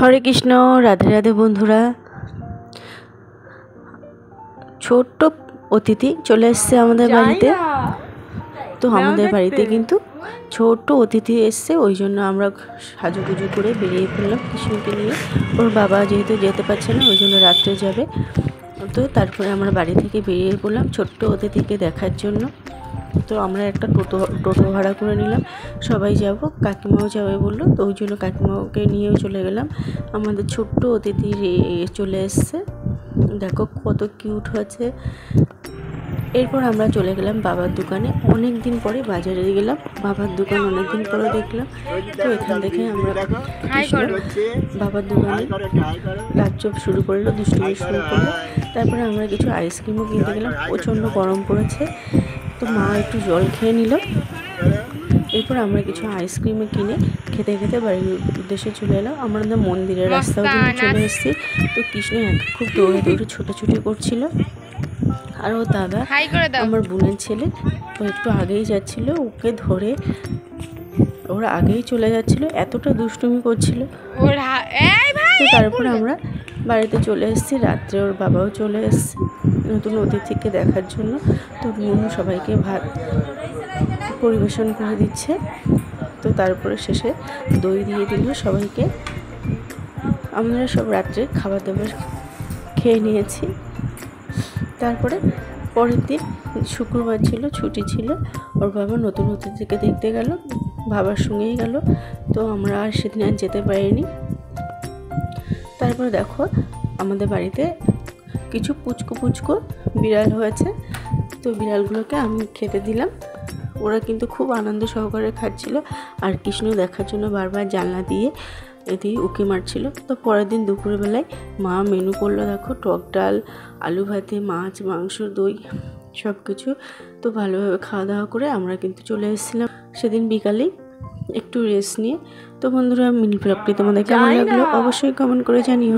হরে কৃষ্ণ, রাধে রাধে বন্ধুরা। ছোট্ট অতিথি চলে এসছে আমাদের বাড়িতে। তো আমাদের বাড়িতে কিন্তু ছোট্ট অতিথি এসছে, ওই জন্য আমরা সাজুগুজু করে বেরিয়ে পড়লাম কৃষ্ণকে নিয়ে। ওর বাবা যেহেতু যেতে পারছে না, ওই জন্য রাত্রে যাবে। তো তারপরে আমরা বাড়ি থেকে বেরিয়ে পড়লাম ছোট্ট অতিথিকে দেখার জন্য। তো আমরা একটা টোটো ভাড়া করে নিলাম, সবাই যাব, কাকিমাও যাবে বললো, তো ওই জন্য কাকিমাকে নিয়েও চলে গেলাম। আমাদের ছোট্ট অতিথি চলে এসছে, দেখো কত কিউট হয়েছে। এরপর আমরা চলে গেলাম বাবার দোকানে। অনেক দিন পরে বাজারে গেলাম, বাবার দোকান অনেক দিন পরে দেখলাম। তো এখান থেকে আমরা বাবার দোকানে লাচ্চপ শুরু করলো, দুষ্টুমি শুরু করলো। তারপরে আমরা কিছু আইসক্রিমও কিনতে গেলাম, প্রচণ্ড গরম পড়েছে। তো মা একটু জল খেয়ে নিল। এরপর আমরা কিছু আইসক্রিমে কিনে খেতে খেতে বাড়ির উদ্দেশ্যে চলে এলাম। আমাদের মন্দিরের রাস্তাও কিন্তু চলে এসেছি। তো কৃষ্ণ খুব দৌড়ে দৌড়ে ছোটাছুটি করছিল। আর ও দাদা, আমার বোনের ছেলে, ও একটু আগেই যাচ্ছিল, ওকে ধরে ওরা আগেই চলে যাচ্ছিল, এতটা দুষ্টুমি করছিল। তো তারপরে আমরা বাড়িতে চলে এসেছি। রাত্রে ওর বাবাও চলে এসছে নতুন অতিথিকে দেখার জন্য। তো বোন সবাইকে ভাত পরিবেশন করে দিচ্ছে। তো তারপরে শেষে দই দিয়ে দিল সবাইকে। আমরা সব রাত্রে খাবার দাবার খেয়ে নিয়েছি। তারপরে পরের দিন শুক্রবার ছিল, ছুটি ছিল। ওর বাবা নতুন অতিথিকে দেখতে গেল, বাবার সঙ্গেই গেল। তো আমরা আর সেদিন আর যেতে পারিনি। তারপরে দেখো আমাদের বাড়িতে কিছু পুচকো বিড়াল হয়েছে। তো বিড়ালগুলোকে আমি খেতে দিলাম। ওরা কিন্তু খুব আনন্দ সহকারে খাচ্ছিল। আর কৃষ্ণ দেখার জন্য বারবার জানলা দিয়ে এদিকে উঁকি মারছিল। তো পরের দিন দুপুরবেলায় মা মেনু করলো, দেখো টক ডাল, আলু ভাতে, মাছ, মাংস, দই, সব কিছু। তো ভালোভাবে খাওয়া দাওয়া করে আমরা কিন্তু চলে এসেছিলাম সেদিন বিকালেই একটু রেস্ট নিয়ে। তো বন্ধুরা, মিনি ব্লগটি তোমাদের কেমন লাগলো অবশ্যই কমেন্ট করে জানিও।